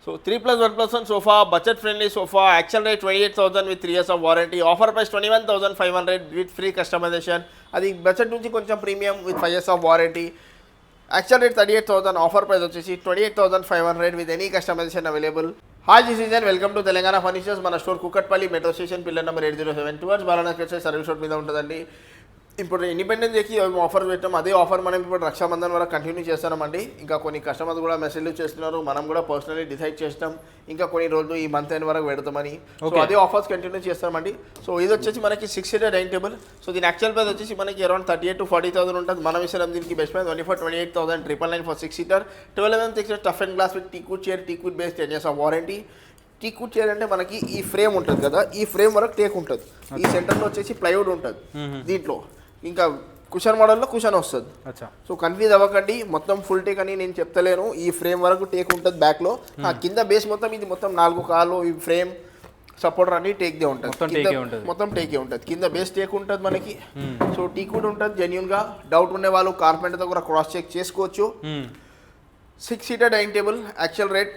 So 3+1+1 sofa, budget friendly sofa, actual rate 28,000 with 3 years of warranty, offer price 21,500 with free customization. అది budget నుంచి కొంచెం premium with 5 years of warranty. Actual rate 38,000, offer price వచ్చేసి 28,500 with any customization available. Hi, this is Zen. Welcome to Telangana Furnitures. మన store Kukatpally metro station pillar number 807 towards Balanagar service road మీద ఉంటుందండి. ఇప్పుడు independence డేకి offer పెట్టాం, అదే offer మనం ఇప్పుడు రక్షాబంధన్ వరకు కంటిన్యూ చేస్తున్నామండి. ఇంకా కొన్ని కస్టమర్స్ కూడా మెసేజ్లు చేస్తున్నారు, మనం కూడా పర్సనలీ డిసైడ్ చేస్తాం ఇంకా కొన్ని రోజులు ఈ మంత్ ఎండ్ వరకు పెడతామని. సో అదే ఆఫర్స్ కంటిన్యూ చేస్తామండి. సో ఇది వచ్చేసి మనకి 6 seater డైనింగ్ టేబుల్. సో దీని యాక్చువల్ ప్రైస్ వచ్చేసి మనకి అరౌండ్ 38,000 to 40,000 ఉంటుంది. మనం ఇస్తాం దీనికి best price 28,000 999 for 6 seater 12 mm thick tough and glass with teakwood chair, teakwood base 10 years of warranty. Teakwood chair అంటే మనకి ఈ ఫ్రేమ్ ఉంటుంది కదా, ఈ ఫ్రేమ్ వరకు టేక్ ఉంటుంది. ఈ సెంటర్లో వచ్చేసి ప్లైవుడ్ ఉంటుంది. దీంట్లో ఇంకా కుషన్ మోడల్లో కుషన్ వస్తుంది. సో కన్ఫ్యూజ్ అవ్వకండి, మొత్తం ఫుల్ టేక్ అని నేను చెప్తలేను. ఈ ఫ్రేమ్ వరకు టేక్ ఉంటుంది బ్యాక్లో. ఆ కింద బేస్ మొత్తం ఇది మొత్తం 4 కాళ్ళు, ఈ ఫ్రేమ్ సపోర్టర్ అన్ని టేక్దే ఉంటుంది, మొత్తం టేకే ఉంటుంది. కింద బేస్ టేక్ ఉంటుంది మనకి. సో టీక్వుడ్ ఉంటుంది జెన్యూన్గా. డౌట్ ఉండే వాళ్ళు కార్పెంటర్తో కూడా క్రాస్ చెక్ చేసుకోవచ్చు. 6 seater dining table, actual rate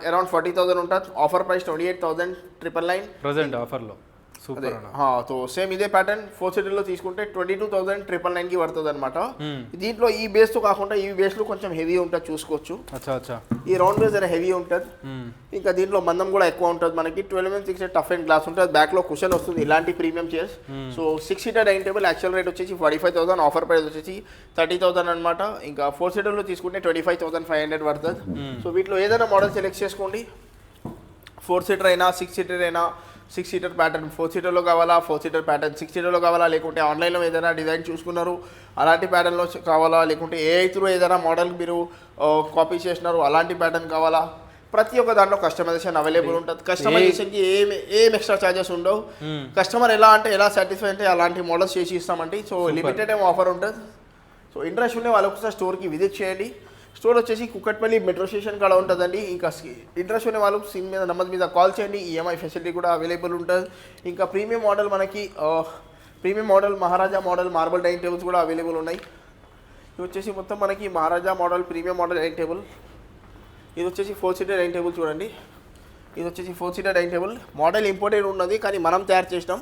around 40,000 ఉంటుంది. ఆఫర్ ప్రైస్ 28,999 ప్రజెంట్ ఆఫర్లో. సో సేమ్ ఇదే ప్యాటర్న్ 4 seater లో తీసుకుంటే 22,999 పడుతుంది అనమాట. దీంట్లో ఈ బేస్ తో కాకుండా ఈ బేస్ లో కొంచెం హెవీ ఉంటుంది, చూసుకోవచ్చు. ఈ రౌండ్ బేస్ హెవీ ఉంటుంది. ఇంకా దీంట్లో మందం కూడా ఎక్కువ ఉంటుంది మనకి. 12 mm thick tough and glass ఉంటుంది. బ్యాక్ లో కుషన్ వస్తుంది, ఇలాంటి premium chairs. So 6 seater dining table actual rate వచ్చేసి 45,000, ఆఫర్ ప్రైస్ వచ్చేసి 30,000 అనమాట. ఇంకా 4 seater లో తీసుకుంటే 25,500 పడుతుంది. సో వీటిలో ఏదైనా మోడల్ సెలెక్ట్ చేసుకోండి. 4 seater అయినా 6 seater అయినా, 6 seater ప్యాటర్న్ 4 seaterలో కావాలా, 4 seater ప్యాటర్న్ 6 seaterలో కావాలా, లేకుంటే ఆన్లైన్లో ఏదైనా డిజైన్ చూసుకున్నారు అలాంటి ప్యాటర్న్లో కావాలా, లేకుంటే ఏఐ త్రూ ఏదైనా మోడల్ మీరు కాపీ చేసినారు అలాంటి ప్యాటర్న్ కావాలా, ప్రతి ఒక్క దాంట్లో కస్టమైజేషన్ అవైలబుల్ ఉంటుంది. కస్టమైజేషన్కి ఏం ఎక్స్ట్రా ఛార్జెస్ ఉండవు. కస్టమర్ ఎలా అంటే ఎలా సాటిస్ఫై అంటే అలాంటి మోడల్స్ చేసి ఇస్తామండి. సో లిమిటెడ్ టైం ఆఫర్ ఉంటుంది. సో ఇంట్రెస్ట్ ఉండే వాళ్ళు ఒకసారి స్టోర్కి విజిట్ చేయండి. స్టోర్ వచ్చేసి కుకట్పల్లి మెట్రో స్టేషన్ కాడ ఉంటుందండి. ఇంకా ఇంట్రెస్ట్ ఉన్న వాళ్ళు సిమ్ మీద నెంబర్ మీద కాల్ చేయండి. ఈఎంఐ ఫెసిలిటీ కూడా అవైలబుల్ ఉంటుంది. ఇంకా ప్రీమియం మోడల్ మనకి premium model Maharaja model marble dining tables కూడా అవైలబుల్ ఉన్నాయి. ఇది వచ్చేసి మొత్తం మనకి Maharaja model premium model dining table. ఇది వచ్చేసి 4 seater డైనింగ్ టేబుల్ చూడండి. ఇది వచ్చేసి 4 seater dining table. Model imported ఉన్నది కానీ మనం తయారు చేసినాం.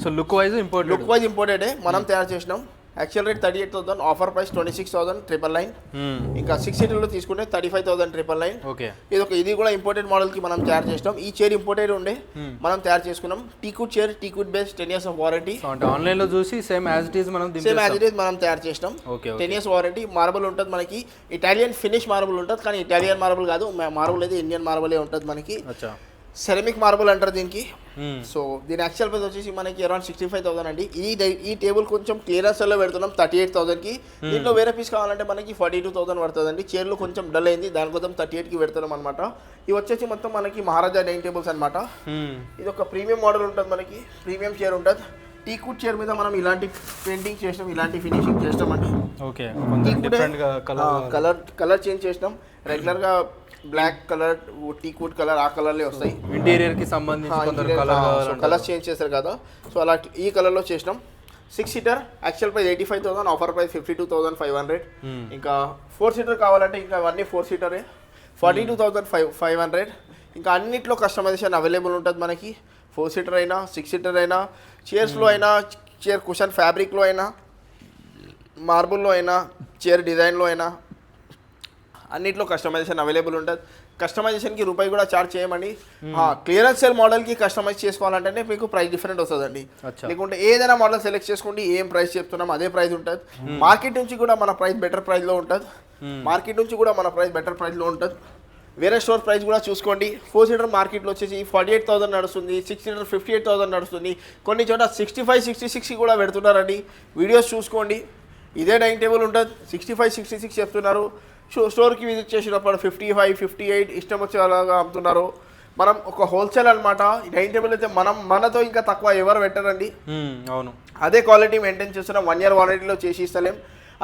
సో లుక్ వైజ్ ఇంపోర్టెడే, మనం తయారు చేసినాం. Actual rate 38,000, offer price 26,999. ఇంకా 6 seater లో తీసుకుంటే 35,999. ఇది కూడా ఇంపోర్టెడ్ మోడల్ కి మనం తయారు చేస్తాం. ఈ చైర్ ఇంపోర్టెడ్ ఉండే మనం తయారు చేసుకున్నాం. Teakwood chair, teakwood base 10 years of warranty. Online లో చూసి సేమ్ యాజ్ ఇట్ ఈస్ మనం తయారు చేస్తాం. 10 years వారంటీ. మార్బుల్ ఉంటుంది మనకి, ఇటాలియన్ ఫినిష్ మార్బుల్ ఉంటుంది కానీ ఇటాలియన్ మార్బుల్ కాదు, మార్బుల్ అయితే ఇండియన్ మార్బులే ఉంటుంది మనకి. సెరమిక్ మార్బుల్ అంటారు దీనికి. సో దీని యాక్చువల్ ప్రైస్ వచ్చేసి మనకి అరౌండ్ 65,000 అండి. ఈ టేబుల్ కొంచెం క్లియరెన్స్లో పెడుతున్నాం 38,000కి. దీంట్లో వేరే పీస్ కావాలంటే మనకి 42,000 పడుతుందండి. చైర్లు కొంచెం డల్ అయింది, దానికోసం 38కి పెడుతున్నాం అనమాట. ఇవి వచ్చేసి మొత్తం మనకి మహారాజా డైనింగ్ టేబుల్స్ అనమాట. ఇది ఒక ప్రీమియం మోడల్ ఉంటుంది మనకి, ప్రీమియం చైర్ ఉంటుంది. టీక్వుడ్ చైర్ మీద మనం ఇలాంటి పెయింటింగ్ చేసినాం, ఇలాంటి ఫినిషింగ్ చేసినామండి. కలర్ చేంజ్ చేసినాం. రెగ్యులర్గా బ్లాక్ కలర్, టీక్వుడ్ కలర్, ఆ కలర్లే వస్తాయి. ఇంటీరియర్ కి సంబంధించి కలర్స్ చేంజ్ చేస్తారు కదా, సో అలా ఈ కలర్లో చేసినాం. 6 seater actual price 85,000, offer price 52,500. ఇంకా 4 seater కావాలంటే ఇంకా అవన్నీ 4 seater 42,500. ఇంకా అన్నిట్లో కస్టమైజేషన్ అవైలబుల్ ఉంటుంది మనకి. 4 seater అయినా 6 seater అయినా, చైర్స్లో అయినా, చైర్ కుషన్ ఫ్యాబ్రిక్లో అయినా, మార్బుల్లో అయినా, చైర్ డిజైన్లో అయినా, అన్నిట్లో కస్టమైజేషన్ అవైలబుల్ ఉంటుంది. కస్టమైజేషన్కి రూపాయి కూడా ఛార్జ్ చేయమండి. క్లియరెన్స్ సేల్ మోడల్కి కస్టమైజ్ చేసుకోవాలంటే మీకు ప్రైస్ డిఫరెంట్ వస్తుందండి. లేకుంటే ఏదైనా మోడల్ సెలెక్ట్ చేసుకోండి, ఏం ప్రైస్ చెప్తున్నాం అదే ప్రైస్ ఉంటుంది. మార్కెట్ నుంచి కూడా మన ప్రైస్ బెటర్ ప్రైస్లో ఉంటుంది. వేరే స్టోర్ ప్రైస్ కూడా చూసుకోండి. 4 seater మార్కెట్లో వచ్చేసి 48,000 నడుస్తుంది, 6 seater 58,000 నడుస్తుంది. కొన్ని చోట 65, 66 కూడా పెడుతున్నారండి. వీడియోస్ చూసుకోండి. ఇదే డైనింగ్ టేబుల్ ఉంటుంది, 65, 66 చెప్తున్నారు. స్టోర్కి విజిట్ చేసినప్పుడు 55, 58 ఇష్టం వచ్చేలాగా అమ్ముతున్నారు. మనం ఒక హోల్సేల్ అనమాట. డైనింగ్ టేబుల్ అయితే మనతో ఇంకా తక్కువ ఎవరు పెట్టరండి. అవును, అదే క్వాలిటీ మెయింటైన్ చేస్తున్నాం. 1 year వారంటీలో చేసి ఇస్తలేం.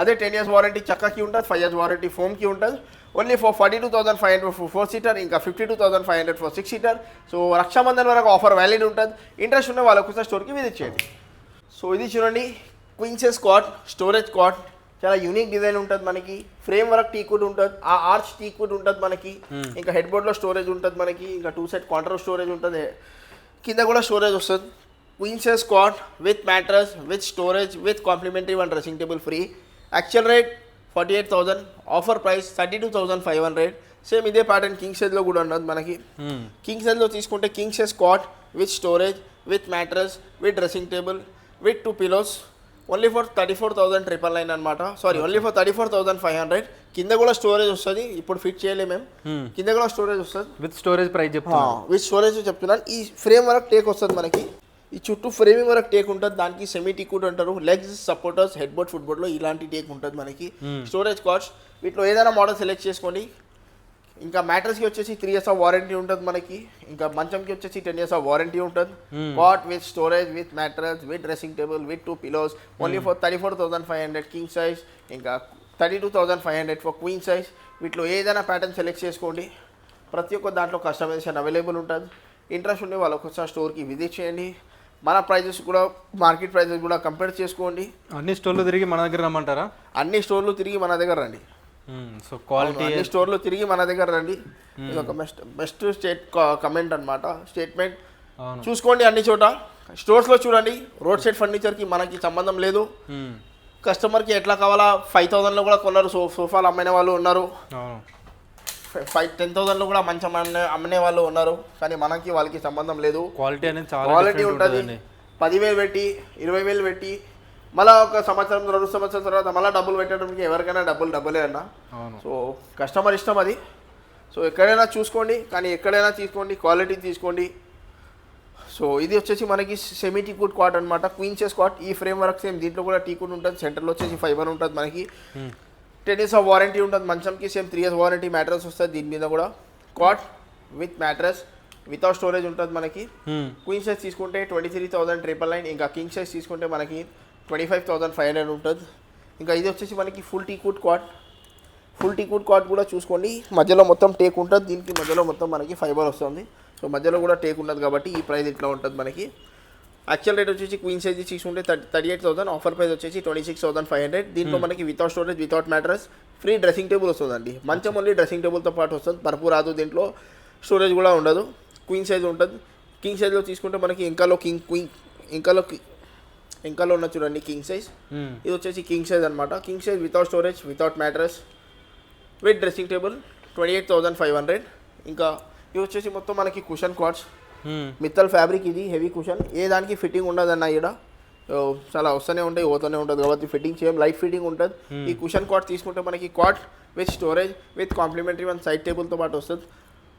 అదే 10 years వారంటీ చక్కకి ఉంటుంది, 5 years వారంటీ ఫోమ్కి ఉంటుంది. ఓన్లీ ఫర్ 42,500 ఫర్ 4 seater, ఇంకా 52,500 ఫర్ 6 seater. సో రక్షాబంధన్ వరకు ఆఫర్ వ్యాలిడ్ ఉంటుంది. ఇంట్రెస్ట్ ఉన్న వాళ్ళకు స్టోర్కి విజిట్ చేయండి. సో ఇది చూడండి, queen size cot, storage cot, చాలా యూనిక్ డిజైన్ ఉంటుంది మనకి. ఫ్రేమ్ వర్క్ టీకుడ్ ఉంటుంది, ఆ ఆర్చ్ టీకుడ్ ఉంటుంది మనకి. ఇంకా హెడ్ బోర్డ్లో స్టోరేజ్ ఉంటుంది మనకి. ఇంకా 2 సెట్ కాంట్రోల్ స్టోరేజ్ ఉంటుంది, కింద కూడా స్టోరేజ్ వస్తుంది. Queen size cot with mattress with storage with complimentary 1 dressing table free. Actual rate 48,000, offer price 32,500. Same ఇదే ప్యాటర్న్ కింగ్ సైజ్లో కూడా ఉన్నది మనకి. కింగ్ సైజ్లో తీసుకుంటే king size cot with storage with mattress with dressing table with 2 pillows, only for 34,999 అనమాట. Sorry, only for 34,500. కింద కూడా స్టోరేజ్ వస్తుంది, ఇప్పుడు ఫిట్ చేయలేము మేము. కింద కూడా స్టోరేజ్ వస్తుంది విత్ స్టోరేజ్ ప్రైస్ చెప్తాను. విత్ స్టోరేజ్ చెప్తున్నాను. ఈ ఫ్రేమ్ వర్క్ టేక్ వస్తుంది మనకి. ఈ చుట్టూ ఫ్రేమింగ్ వరకు టేక్ ఉంటుంది, దానికి సెమీ టిక్యూట్ అంటారు. Legs, supporters, head board, foot బోర్డ్లో ఇలాంటి టేక్ ఉంటుంది మనకి. స్టోరేజ్ కార్డ్స్ వీటిలో ఏదైనా మోడల్ సెలెక్ట్ చేసుకోండి. ఇంకా మ్యాట్రస్కి వచ్చేసి 3 years ఆఫ్ వారంటీ ఉంటుంది మనకి. ఇంకా మంచంకి వచ్చేసి 10 years ఆఫ్ వారంటీ ఉంటుంది. Cot with storage with mattress with dressing table with 2 pillows, only for 34,500 king size, ఇంకా 32,500 ఫర్ క్వీన్ సైజ్. వీటిలో ఏదైనా ప్యాటర్న్ సెలెక్ట్ చేసుకోండి. ప్రతి ఒక్క దాంట్లో కస్టమైజేషన్ అవైలబుల్ ఉంటుంది. ఇంట్రెస్ట్ ఉండే వాళ్ళు ఒకసారి స్టోర్కి విజిట్ చేయండి. మన ప్రైజెస్ కూడా మార్కెట్ ప్రైజెస్ కూడా కంపేర్ చేసుకోండి. అన్ని స్టోర్లు తిరిగి మన దగ్గర రమ్మంటారా? అన్ని స్టోర్లు తిరిగి మన దగ్గర రండి. సో క్వాలిటీ అన్ని స్టోర్లు తిరిగి మన దగ్గర రండి. ఇది ఒక బెస్ట్ కమెంట్ అనమాట, స్టేట్మెంట్. చూసుకోండి అన్ని చోట. స్టోర్స్లో చూడండి. రోడ్ సైడ్ ఫర్నిచర్కి మనకి సంబంధం లేదు. కస్టమర్కి ఎట్లా కావాలా 5,000లో కూడా కొన్నారు సోఫాలు అమ్మిన వాళ్ళు ఉన్నారు, 10,000లో కూడా మంచి అమ్మిన వాళ్ళు ఉన్నారు. కానీ మనకి వాళ్ళకి సంబంధం లేదు. క్వాలిటీ అనేది చాలా క్వాలిటీ ఉంటుంది. 10,000 పెట్టి 20,000 పెట్టి మళ్ళీ ఒక సంవత్సరం 2 సంవత్సరాల తర్వాత మళ్ళీ డబ్బులు పెట్టడానికి ఎవరికైనా డబ్బులే అన్న. సో కస్టమర్ ఇష్టం అది. సో ఎక్కడైనా చూసుకోండి, కానీ ఎక్కడైనా తీసుకోండి, క్వాలిటీ తీసుకోండి. సో ఇది వచ్చేసి మనకి సెమీ టీకుడ్ కాట్ అనమాట, క్వీన్ సైజ్ కాట్. ఈ ఫ్రేమ్ వర్క్ సేమ్ దీంట్లో కూడా టీకుడ్ ఉంటుంది. సెంటర్లో వచ్చేసి ఫైబర్ ఉంటుంది మనకి. 10 years ఆఫ్ వారంటీ ఉంటుంది. మంచంకి సేమ్ 3 years వారంటీ. మ్యాట్రస్ వస్తుంది దీని మీద కూడా. Cot with mattress without storage ఉంటుంది మనకి. క్వీన్ సైజ్ తీసుకుంటే 23,999. ఇంకా కింగ్ సైజ్ తీసుకుంటే మనకి 25,500 ఉంటుంది. ఇంకా ఇది వచ్చేసి మనకి full teakwood cot. Full teakwood cot కూడా చూసుకోండి. మధ్యలో మొత్తం టేక్ ఉంటుంది. దీనికి మధ్యలో మొత్తం మనకి ఫైబర్ వస్తుంది. సో మధ్యలో కూడా టేక్ ఉండదు కాబట్టి ఈ ప్రైస్ ఇట్లా ఉంటుంది మనకి. యాక్చువల్ రేట్ వచ్చేసి క్వీన్ సైజ్ తీసుకుంటే 38,000, ఆఫర్ ప్రైస్ వచ్చేసి 26,500. దీంట్లో మనకి without storage without mattress free dressing table వస్తుందండి. మంచం ఓన్లీ డ్రెస్సింగ్ టేబుల్తో పాటు వస్తుంది, పరుపు రాదు. దీంట్లో స్టోరేజ్ కూడా ఉండదు. క్వీన్ సైజ్ ఉంటుంది. కింగ్ సైజ్లో తీసుకుంటే మనకి ఇంకాలో ఉన్న చూడండి కింగ్ సైజ్. ఇది వచ్చేసి కింగ్ సైజ్ అనమాట. King size without storage without mattress with dressing table 28,500. ఇంకా ఇది వచ్చేసి మొత్తం మనకి కుషన్ కార్డ్స్, మిత్తల్ ఫ్యాబ్రిక్. ఇది హెవీ కుషన్. ఏ దానికి ఫిట్టింగ్ ఉండదన్న ఇక్కడ. చాలా వస్తూనే ఉంటాయి, పోతూనే ఉంటుంది కాబట్టి ఫిట్టింగ్ చేయం, లైట్ ఫిట్టింగ్ ఉంటుంది. ఈ కుషన్ కార్డ్ తీసుకుంటే మనకి cot with storage with complimentary 1 side టేబుల్తో పాటు వస్తుంది.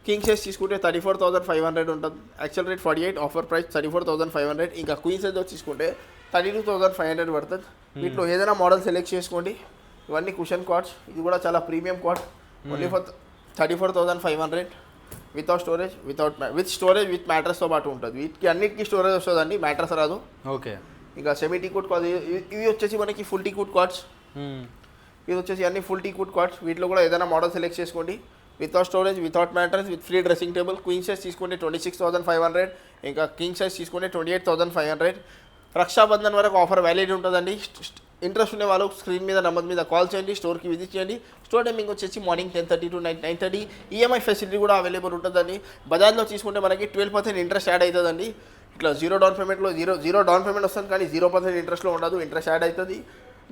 కింగ్ సైజ్ తీసుకుంటే 34,500 ఉంటుంది. Actual rate 48, offer price 34,500. ఇంకా క్వీన్ సైజ్ తీసుకుంటే 32,500 పడుతుంది. వీటిలో ఏదైనా మోడల్ సెలెక్ట్ చేసుకోండి. ఇవన్నీ కుషన్ కార్డ్స్. ఇది కూడా చాలా premium cot, only for 34,500 without storage with storage with మ్యాట్రస్తో పాటు ఉంటుంది. వీటికి అన్నిటికీ స్టోరేజ్ వస్తుందండి, మ్యాట్రస్ రాదు. ఓకే. ఇంకా సెమీ టీకుడ్ కార్డ్. ఇవి వచ్చేసి మనకి ఫుల్ టీకుడ్ కార్డ్స్. ఇది వచ్చేసి అన్ని ఫుల్ టీకుడ్ కార్డ్స్. వీటిలో కూడా ఏదైనా మోడల్ సెలెక్ట్ చేసుకోండి. Without storage without mattress with free dressing table. Queen size తీసుకుంటే 26,500. ఇంకా కింగ్ సైజ్ తీసుకుంటే 28,500. రక్షాబంధన్ వరకు ఆఫర్ వ్యాలిడ్ ఉంటుందండి. ఇంట్రెస్ట్ ఉండే వాళ్ళు స్క్రీన్ మీద నెంబర్ మీద కాల్ చేయండి, స్టోర్కి విజిట్ చేయండి. స్టోర్ టైమింగ్ వచ్చేసి మార్నింగ్ 10:30 to 9:30. ఈఎంఐ ఫెసిలిటీ కూడా అవైలబుల్ ఉంటుందండి. బజాజ్లో తీసుకుంటే మనకి 12% ఇంట్రెస్ట్ యాడ్ అవుతుందండి. ఇట్లా జీరో డౌన్ పేమెంట్లో జీరో డౌన్ పేమెంట్ వస్తుంది, కానీ 0% ఇంట్రెస్ట్లో ఉండదు, ఇంట్రెస్ట్ యాడ్ అవుతుంది.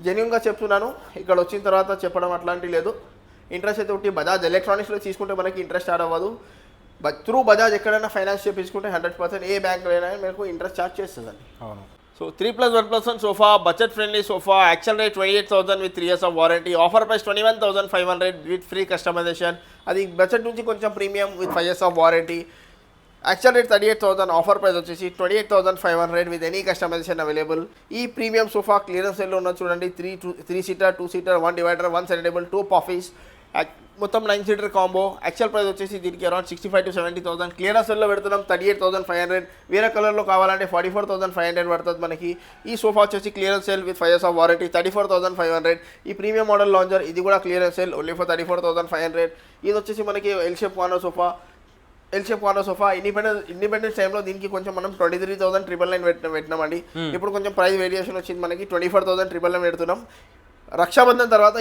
జెన్యూన్గా చెప్తున్నాను, ఇక్కడ వచ్చిన తర్వాత చెప్పడం అట్లాంటి లేదు. ఇంట్రెస్ట్ అయితే ఒకటి బజాజ్ ఎలక్ట్రానిక్స్లో తీసుకుంటే మనకి ఇంట్రెస్ట్ యాడ్ అవ్వదు. త్రూ బజాజ్ ఎక్కడైనా ఫైనాన్స్ చేయించుకుంటే 100% ఏ బ్యాంక్లో అయినా మీకు ఇంట్రెస్ట్ ఛార్జ్ చేస్తుందండి. అవును. So 3+1+1 sofa, budget friendly sofa. Actual rate 28,000 with 3 years of warranty. Offer price 21,500 with free customization. అది బడ్జెట్ నుంచి కొంచెం premium with 5 years of warranty. Actual rate 38,000, offer price వచ్చేసి 28,500 విత్ ఎనీ కస్టమైజేషన్ అవైలబుల్. ఈ premium sofa clearance సేల్లో ఉన్న చూడండి. 3 seater, 2 seater, 1 divider, 1 center table, 2 puffies, మొత్తం 9 seater combo. Actual price వచ్చేసి దీనికి అరౌండ్ 65,000 to 70,000. క్లియరెన్స్ సేల్లో పెడుతున్నాం 38,500. వేరే కలర్లో కావాలంటే 44,500 పడుతుంది మనకి. ఈ సోఫా వచ్చేసి clearance sale with 5 years of warranty 34,500. ఈ ప్రీమియం మోడల్ లాంజర్ ఇది కూడా క్లియరెన్స్ సేల్ ఓన్లీ ఫర్ 34,500. ఇది వచ్చేసి మనకి L shape corner sofa. Independence టైంలో దీనికి కొంచెం మనం 23,999 పెట్టినామండి. ఇప్పుడు కొంచెం ప్రైస్ వేరియేషన్ వచ్చింది మనకి 24,999 పెడుతున్నాం. రక్షాబంధన్ తర్వాత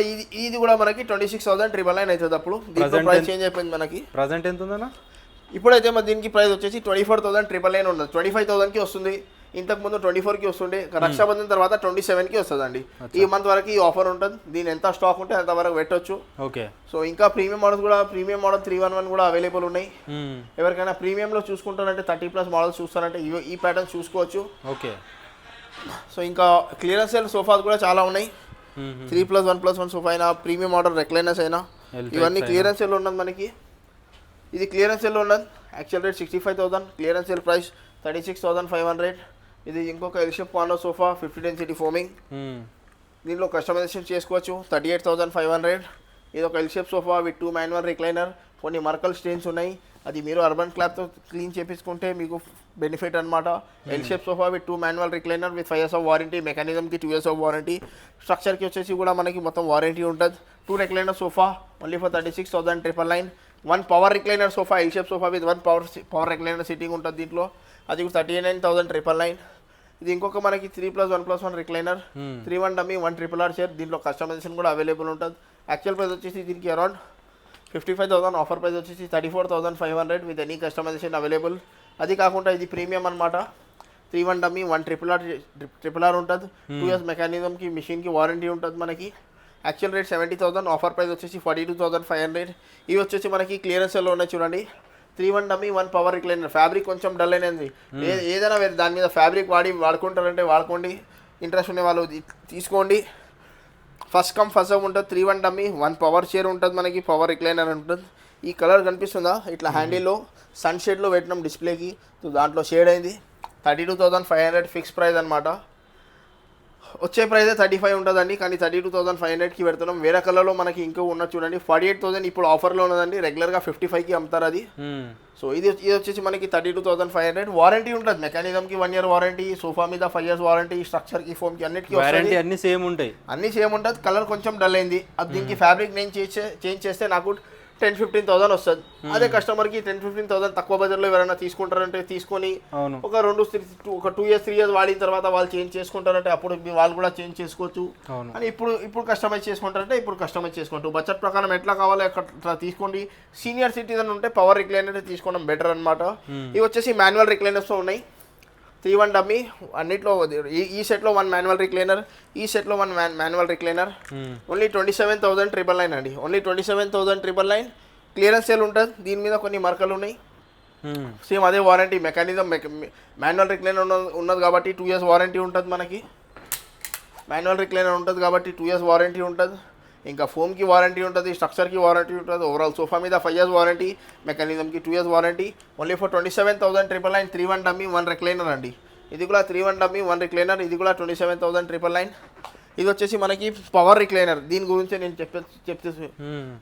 ఇది కూడా మనకి 26,999 అవుతుంది. అప్పుడు దీంట్లో ప్రైస్ చేంజ్ అయిపోయింది మనకి. ప్రజెంట్ ఎంత ఉందన్న? ఇప్పుడైతే మరి దీనికి ప్రైస్ వచ్చేసి 24,999 ఉండదు. 25,000కి వస్తుంది. ఇంతకుముందు 24కి వస్తుండే. రక్షాబంధన్ తర్వాత 27కి వస్తుందండి. ఈ మంత్ వరకు ఈ ఆఫర్ ఉంటుంది. దీని ఎంత స్టాక్ ఉంటే అంతవరకు పెట్టొచ్చు. ఓకే. సో ఇంకా ప్రీమియం మోడల్ 311 కూడా అవైలబుల్ ఉన్నాయి. ఎవరికైనా ప్రీమియంలో చూసుకుంటారంటే 30+ మోడల్స్ చూస్తారంటే ఈ ప్యాటర్న్ చూసుకోవచ్చు. ఓకే. సో ఇంకా క్లియరెన్స్ సేల్ సోఫాస్ కూడా చాలా ఉన్నాయి. 3+1+1 సోఫా అయినా, ప్రీమియం మోడల్ రెక్లైనర్స్ అయినా, ఇవన్నీ క్లియరెన్స్ సేల్ ఉన్నది మనకి. ఇది క్లియరెన్స్ సేల్ ఉన్నది. Actual rate 65,000, clearance sale price 36,500. ఇది ఇంకొక L shape corner sofa 50 density foaming. దీనిలో కస్టమైజేషన్ చేసుకోవచ్చు. 38,500. ఇది ఒక L shape sofa with 2 manual recliner. కొన్ని మర్కల్ స్టెయిన్స్ ఉన్నాయి. అది మీరు అర్బన్ క్లాప్తో క్లీన్ చేపించుకుంటే మీకు బెనిఫిట్ అనమాట. L shape sofa with 2 manual recliner with 5 years of warranty. మెకానిజంకి 2 years ఆఫ్ వారంటీ. స్ట్రక్చర్కి వచ్చేసి కూడా మనకి మొత్తం వారంటీ ఉంటుంది. 2 recliner sofa only for 36,999. 1 power recliner sofa L shape sofa with 1 power recliner sitting ఉంటుంది దీంట్లో. అది 39,999. ఇది ఇంకొక మనకి 3+1+1 రిక్లైనర్ 3-1 డమ్మీ 1 RRR చైర్. దీంట్లో కస్టమైజేషన్ కూడా అవైలబుల్ ఉంటుంది. యాక్చువల్ ప్రైస్ వచ్చేసి దీనికి అరౌండ్ 55,000. ఆఫర్ ప్రైస్ వచ్చేసి 34,500 విత్ ఎనీ కస్టమైజేషన్ అవైలబుల్. అది కాకుండా ఇది ప్రీమియం అనమాట. 3-1 డమ్మీ 1 RRR ఉంటుంది. 2 years మెకానిజంకి మిషన్కి వారంటీ ఉంటుంది మనకి. Actual rate 70,000. ఆఫర్ ప్రైస్ వచ్చేసి 42,500. ఇవి వచ్చేసి మనకి క్లియరెన్స్ సేల్లో ఉన్నాయి చూడండి. 3-1 డమ్మీ 1 పవర్ రిక్లైనర్. ఫ్యాబ్రిక్ కొంచెం డల్ అయినది. ఏదైనా వేరే దాని మీద ఫ్యాబ్రిక్ వాడుకుంటారంటే వాడుకోండి. ఇంట్రెస్ట్ ఉండే వాళ్ళు తీసుకోండి. ఫస్ట్ కమ్ ఫస్ట్ సర్వ్ ఉంటుంది. 3-1 డమ్మీ 1 పవర్ చైర్ ఉంటుంది మనకి. పవర్ రిక్లైనర్ ఉంటుంది. ఈ కలర్ కనిపిస్తుందా? ఇట్లా హ్యాండిల్లో సన్ షేడ్లో పెట్టినాం డిస్ప్లేకి. సో దాంట్లో షేడ్ అయింది. 32,500 ఫిక్స్ ప్రైస్ అనమాట. వచ్చే ప్రైజే 35 ఉంటుందండి. కానీ 32,500కి పెడుతున్నాం. వేరే కలర్లో మనకి ఇంకో ఉన్నది చూడండి. 48,000 ఇప్పుడు ఆఫర్లో ఉన్నదండి. రెగ్యులర్గా 55కి అమ్ముతారు అది. సో ఇది వచ్చేసి మనకి 32,500. వారంటీ ఉంటుంది. మెకానిజంకి 1 year వారంటీ. సోఫా మీద 5 years వారంటీ. స్ట్రక్చర్కి ఫోమ్కి అన్నిటికీ వారంటీ అన్ని సేమ్ ఉంటాయి. అన్నీ సేమ్ ఉంటుంది. కలర్ కొంచెం డల్ అయింది. అది దీనికి ఫ్యాబ్రిక్ నేను చేంజ్ చేస్తే నాకు 10-15,000 వస్తుంది. అదే కస్టమర్కి 10-15,000 తక్కువ బడ్జెట్లో ఎవరైనా తీసుకుంటారంటే తీసుకొని ఒక 2 years 3 years వాడిన తర్వాత వాళ్ళు చేంజ్ చేసుకుంటారంటే అప్పుడు వాళ్ళు కూడా చేంజ్ చేసుకోవచ్చు. అని ఇప్పుడు కస్టమైజ్ చేసుకుంటారంటే ఇప్పుడు కస్టమైజ్ చేసుకుంటారు. బడ్జెట్ ప్రకారం ఎట్లా కావాలో అట్లా తీసుకోండి. సీనియర్ సిటిజన్ ఉంటే పవర్ రిక్లైనర్ తీసుకోవడం బెటర్ అనమాట. ఇవి వచ్చేసి మాన్యువల్ రిక్లైనర్స్తో ఉన్నాయి. 3-1 డమ్మీ అన్నిట్లో. ఈ సెట్లో 1 మాన్యువల్ రిక్లైనర్, ఈ సెట్లో 1 మాన్యువల్ రిక్లైనర్. ఓన్లీ 27,999 అండి. ఓన్లీ 27,999. క్లియరెన్స్ సేల్ ఉంటుంది. దీని మీద కొన్ని మరకలు ఉన్నాయి. సేమ్ అదే వారంటీ. మెకానిజం మాన్యువల్ రిక్లైనర్ ఉన్నది కాబట్టి 2 years వారంటీ ఉంటుంది మనకి. మాన్యువల్ రిక్లైనర్ ఉంటుంది కాబట్టి 2 years వారంటీ ఉంటుంది. ఇంకా ఫోమ్కి వారంటీ ఉంటుంది. స్ట్రక్చర్కి వారంటీ ఉంటుంది. ఓవరాల్ సోఫా మీద 5 years వారంటీ. మెకానిజంకి 2 years warranty. Only for 27,999. 3-1 dummy 1 recliner అండి. ఇది కూడా 3-1 డమ్మీ 1 రిక్లైనర్. ఇది కూడా 27,999. ఇది వచ్చేసి మనకి పవర్ రిక్లైనర్. దీని గురించి నేను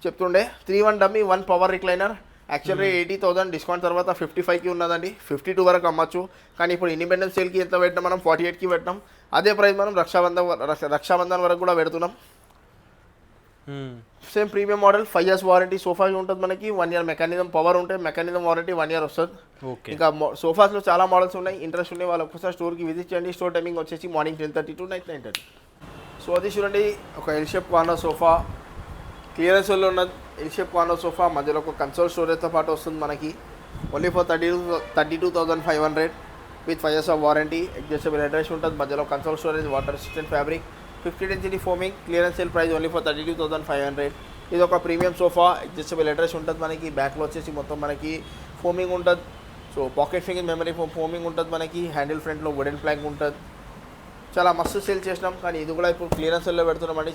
చెప్తుండే. 3-1 డమ్మీ 1 పవర్ రిక్లైనర్. యాక్చువల్గా 80,000 డిస్కౌంట్ తర్వాత 55కి ఉన్నదండి. 52 వరకు అమ్మచ్చు. కానీ ఇప్పుడు ఇండిపెండెన్స్ సేల్కి ఎంత పెట్టినాం మనం? 48కి పెట్టినాం. అదే ప్రైస్ మనం రక్షాబంధన్ వరకు కూడా పెడుతున్నాం. Same premium model 5 years warranty. Sofa ఉంటుంది మనకి. 1 year మెకానిజం పవర్ ఉంటే మెకానిజం వారంటీ 1 year వస్తుంది. ఇంకా సోఫాస్లో చాలా మోడల్స్ ఉన్నాయి. ఇంట్రెస్ట్ ఉన్నాయి వాళ్ళు ఒక్కసారి స్టోర్కి విజిట్ చేయండి. స్టోర్ టైమింగ్ వచ్చేసి మార్నింగ్ 10:30 to నైట్ 9:30. సో అది చూడండి ఒక ఎల్ షేప్ కార్నర్ సోఫా. క్లియరెన్స్లో ఉన్న ఎల్ షేప్ కార్నర్ సోఫా. మధ్యలో ఒక కన్సోల్ స్టోరేజ్తో పాటు వస్తుంది మనకి. Only for 32,500 with 5 years of warranty. Adjustable head ఉంటుంది. మధ్యలో console storage, water resistant fabric, 50 density foaming. Clearance sale price only for 32,500. ఇది ఒక ప్రీమియం సోఫా. అడ్జస్టబుల్ అడ్రస్ ఉంటుంది మనకి. బ్యాక్లో వచ్చేసి మొత్తం మనకి ఫోమింగ్ ఉంటుంది. So pocket finger memory foaming ఉంటుంది మనకి. హ్యాండిల్ ఫ్రంట్లో వుడెన్ ప్లాంక్ ఉంటుంది. చాలా మస్తు సేల్ చేసినాం. కానీ ఇది కూడా ఇప్పుడు క్లియరెన్స్ సేల్లో పెడుతున్నామండి.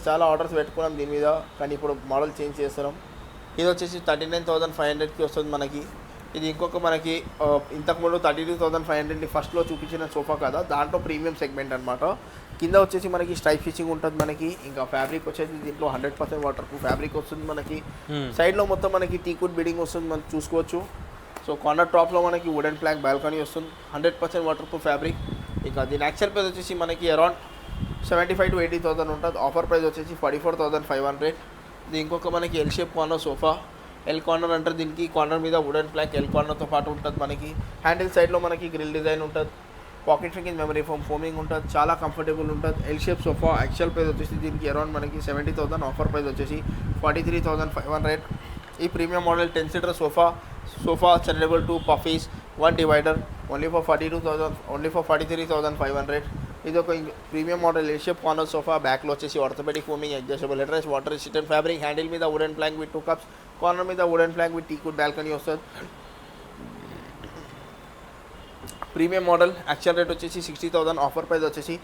చాలా ఆర్డర్స్ పెట్టుకున్నాం దీని మీద. కానీ ఇప్పుడు మోడల్ చేంజ్ చేస్తున్నాం. ఇది వచ్చేసి 39,500కి వస్తుంది మనకి. ఇది ఇంకొక మనకి ఇంతకుముందు 32,500 ఫస్ట్లో చూపించిన సోఫా కదా, దాంట్లో ప్రీమియం సెగ్మెంట్ అనమాట. కింద వచ్చేసి మనకి స్ట్రైప్ స్టిచ్చింగ్ ఉంటుంది మనకి. ఇంకా ఫ్యాబ్రిక్ వచ్చేసి దీంట్లో 100% వాటర్ ప్రూఫ్ ఫ్యాబ్రిక్ వస్తుంది మనకి. సైడ్లో మొత్తం మనకి టీకుడ్ బిడింగ్ వస్తుంది మనం చూసుకోవచ్చు. సో కార్నర్ టాప్లో మనకి వుడెన్ ప్లాంక్ బాల్కనీ వస్తుంది. 100% వాటర్ ప్రూఫ్ ఫ్యాబ్రిక్. ఇంకా దీని యాక్చువల్ ప్రైస్ వచ్చేసి మనకి అరౌండ్ 75,000 to 80,000 ఉంటుంది. ఆఫర్ ప్రైస్ వచ్చేసి 44,500. ఇది ఇంకొక మనకి L shape corner sofa. L corner అంటారు దీనికి. కార్నర్ మీద వుడెన్ ప్లాంక్ ఎల్ కార్నర్తో పాటు ఉంటుంది మనకి. హ్యాండిల్ సైడ్లో మనకి గ్రిల్ డిజైన్ ఉంటుంది. పాకెట్ ఫింగింగ్ మెమరీ ఫోమ్ ఫోమింగ్ ఉంటుంది, చాలా కంఫర్టబుల్ ఉంటుంది. L shape sofa actual price వచ్చేసి దీనికి అరౌండ్ మనకి 70,000, ఆఫర్ ప్రైస్ వచ్చేసి 43,500. ఈ ప్రీమియం మోడల్ 10 సీటర్ సోఫా సెలెబుల్ 2 పఫీస్ 1 డివైడర్ ఓన్లీ ఫర్ 43,500. ఇది ఒక premium model L shape corner sofa, బ్యాక్లో వచ్చేసి orthopaedic foaming, adjustable head rest, water resistant fabric, handle మీద wooden plank with 2 cups, corner మీద వుడెన్ ప్లాంక్ విత్ టీకుడ్ balcony వస్తుంది. Premium model actual rate వచ్చేసి 60,000, offer price వచ్చేసి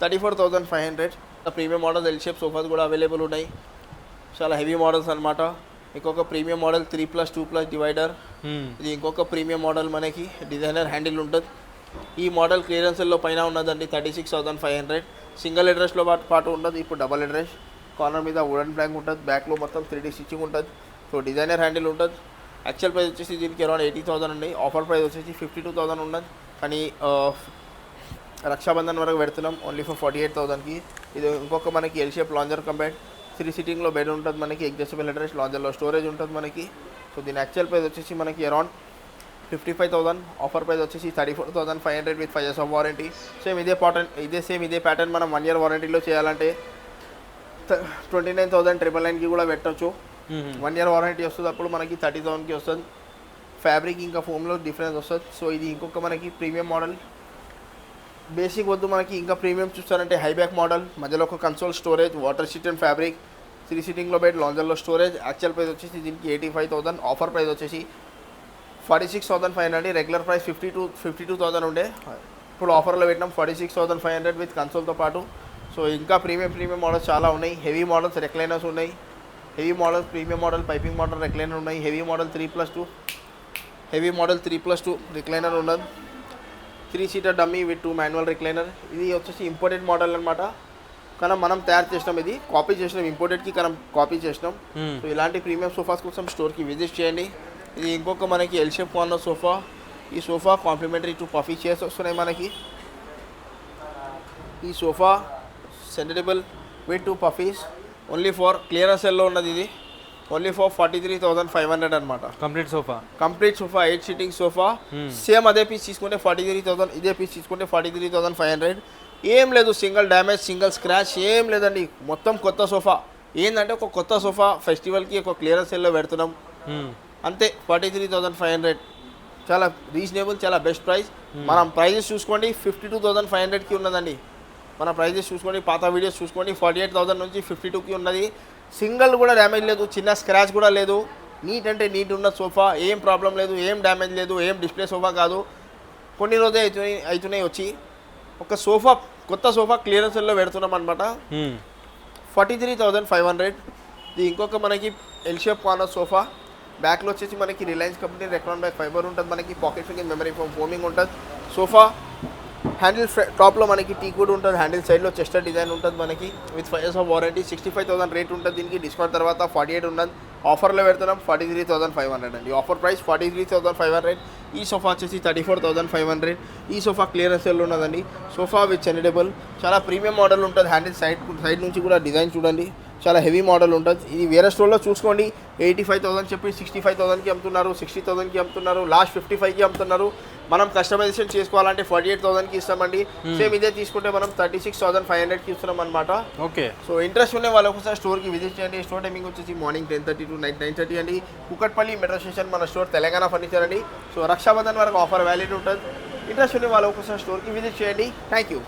34,500. Premium model L shape sofas కూడా available ఉన్నాయి, చాలా హెవీ మోడల్స్ అనమాట. ఇంకొక ప్రీమియం మోడల్ 3+2+ డివైడర్, ఇది ఇంకొక ప్రీమియం మోడల్ మనకి డిజైనర్ హ్యాండిల్ ఉంటుంది. ఈ మోడల్ క్లియరెన్స్లో పైన ఉన్నదండి 36,500. సింగిల్ అడ్రస్లో పాటు ఉండదు, ఇప్పుడు డబల్ అడ్రస్. కార్నర్ మీద వుడెన్ ప్లాంక్ ఉంటుంది, బ్యాక్లో మొత్తం 3D స్టిచ్చింగ్ ఉంటుంది. సో డిజైనర్ హ్యాండిల్ ఉంటుంది. యాక్చువల్ ప్రైస్ వచ్చేసి దీనికి అరౌండ్ 80,000 అండి, ఆఫర్ ప్రైస్ వచ్చేసి 52,000 ఉన్నది. కానీ రక్షాబంధన్ వరకు పెడుతున్నాం ఓన్లీ ఫర్ 48,000కి. ఇది ఇంకొక మనకి ఎల్ షేప్ లాంజర్ కంబైడ్, 3 సీటింగ్లో బెడ్ ఉంటుంది మనకి, అడ్జస్టబుల్ అడ్రస్, లాంజర్లో స్టోరేజ్ ఉంటుంది మనకి. సో దీని యాక్చువల్ ప్రైస్ వచ్చేసి మనకి అరౌండ్ 55,000, ఆఫర్ ప్రైస్ వచ్చేసి 34,500 with 5 years of warranty. Same ఇదే ప్యాటర్న్ మనం 1 year వారంటీలో చేయాలంటే 29,999కి కూడా పెట్టచ్చు. 1 year వారంటీ వస్తుంది, అప్పుడు మనకి 30,000కి వస్తుంది. ఫ్యాబ్రిక్ ఇంకా ఫోమ్లో డిఫరెన్స్ వస్తుంది. సో ఇది ఇంకొక మనకి ప్రీమియం మోడల్. బేసిక్ వద్దు మనకి, ఇంకా ప్రీమియం చూస్తారంటే హైబ్యాక్ మోడల్, మధ్యలో ఒక console storage, water sheeted fabric, 3 సీటింగ్లో బెడ్, లాంజర్లో స్టోరేజ్. యాక్చువల్ ప్రైస్ వచ్చేసి దీనికి 85,000, ఆఫర్ ప్రైస్ వచ్చేసి 46,500. రెగ్యులర్ ప్రైస్ 52,000 ఉండే, ఇప్పుడు ఆఫర్లో పెట్టినాం 46,500 విత్ కన్సోల్తో పాటు. సో ఇంకా ప్రీమియం మోడల్స్ చాలా ఉన్నాయి. హెవీ మోడల్స్ రెక్లైనర్స్ ఉన్నాయి, heavy models premium model piping model recliner ఉన్నాయి. హెవీ మోడల్ 3+2 రిక్లైనర్ ఉన్నది. 3 seater dummy with 2 manual recliner. ఇది వచ్చేసి ఇంపోర్టెడ్ మోడల్ అనమాట, కానీ మనం తయారు చేసినాం, ఇది కాపీ చేసినాం, ఇంపోర్టెడ్కి మనం కాపీ చేసినాం. సో ఇలాంటి ప్రీమియం సోఫాస్ కోసం స్టోర్కి విజిట్ చేయండి. ఇది ఇంకొక మనకి ఎల్ షేప్ కార్నర్ సోఫా. ఈ సోఫా కాంప్లిమెంటరీ 2 పఫీ చైర్స్ వస్తున్నాయి మనకి. ఈ sofa centre table with 2 puffies, only for clearance సెల్లో ఉన్నది. ఇది ఓన్లీ ఫర్ 43,500 అనమాట. Complete sofa 8 seating sofa. Same అదే పీస్ తీసుకుంటే 43,000, ఇదే పీస్ తీసుకుంటే 43,500. ఏం లేదు, సింగిల్ డ్యామేజ్, సింగిల్ స్క్రాచ్ ఏం లేదండి, మొత్తం కొత్త సోఫా. ఏంటంటే ఒక కొత్త సోఫా ఫెస్టివల్కి ఒక క్లియరెన్స్ సెల్లో పెడుతున్నాం అంతే. 43,500 చాలా రీజనబుల్, చాలా బెస్ట్ ప్రైస్. మనం ప్రైజెస్ చూసుకోండి, 52,500కి ఉన్నదండి. మన ప్రైజెస్ చూసుకోండి, పాత వీడియోస్ చూసుకోండి, 48,000 నుంచి 52కి ఉన్నది. సింగిల్ కూడా డ్యామేజ్ లేదు, చిన్న స్క్రాచ్ కూడా లేదు. నీట్ అంటే నీట్ ఉన్న సోఫా, ఏం ప్రాబ్లం లేదు, ఏం డ్యామేజ్ లేదు, ఏం డిస్ప్లే సోఫా కాదు. కొన్ని రోజే అవుతున్నాయి వచ్చి. ఒక సోఫా, కొత్త సోఫా క్లియరెన్స్లో పెడుతున్నాం అనమాట. 43,500. ఇది ఇంకొక మనకి ఎల్ షేప్ కార్నర్ సోఫా. బ్యాక్లో వచ్చేసి మనకి రిలయన్స్ కంపెనీ రెక్లాన్ బ్యాక్ ఫైబర్ ఉంటుంది మనకి, పాకెట్ ఫింగింగ్ మెమరీ ఫోమ్ ఫోమింగ్ ఉంటుంది. సోఫా హ్యాండిల్ టాప్లో మనకి టీకుడ్ ఉంటుంది, హ్యాండిల్ సైడ్లో చెస్టర్ డిజైన్ ఉంటుంది మనకి with 5 years of warranty. 65,000 rate ఉంటుంది దీనికి, డిస్కౌంట్ తర్వాత 48 ఉన్నది. ఆఫర్లో పెడుతున్నాం 43,500 అండి, ఆఫర్ ప్రైస్ 43,500. ఈ సోఫా వచ్చేసి 34,500. ఈ సోఫా క్లియరెన్స్ సెల్ ఉన్నదండి. సోఫా విత్ సెనిటబుల్, చాలా ప్రీమియం మోడల్ ఉంటుంది. హ్యాండిల్ సైడ్ నుంచి కూడా డిజైన్ చూడండి, చాలా హెవీ మోడల్ ఉంటుంది. ఇది వేరే స్టోర్లో చూసుకోండి, 85,000 చెప్పి 65,000కి అమ్ముతున్నారు, 60,000కి అమ్ముతున్నారు, లాస్ట్ 55కి అమ్ముతున్నారు. మనం కస్టమైజేషన్ చేసుకోవాలంటే 48,000కి ఇస్తామండి. సేమ్ ఇదే తీసుకుంటే మనం 36,500కి ఇస్తున్నాం అనమాట. ఓకే. సో ఇంట్రెస్ట్ ఉండే వాళ్ళు ఒకసారి స్టోర్కి విజిట్ చేయండి. స్టోర్ టైమింగ్ వచ్చేసి మార్నింగ్ 10:30 to నైట్ 9:30 అండి. కుకట్పల్లి మెట్రో స్టేషన్ మన స్టోర్, తెలంగాణ ఫర్నిచర్ అండి. సో రక్షాబంధన్ వరకు ఆఫర్ వ్యాలిడ్ ఉంటుంది. ఇంట్రెస్ట్ ఉండే వాళ్ళు ఒకసారి స్టోర్కి విజిట్ చేయండి. Thank you.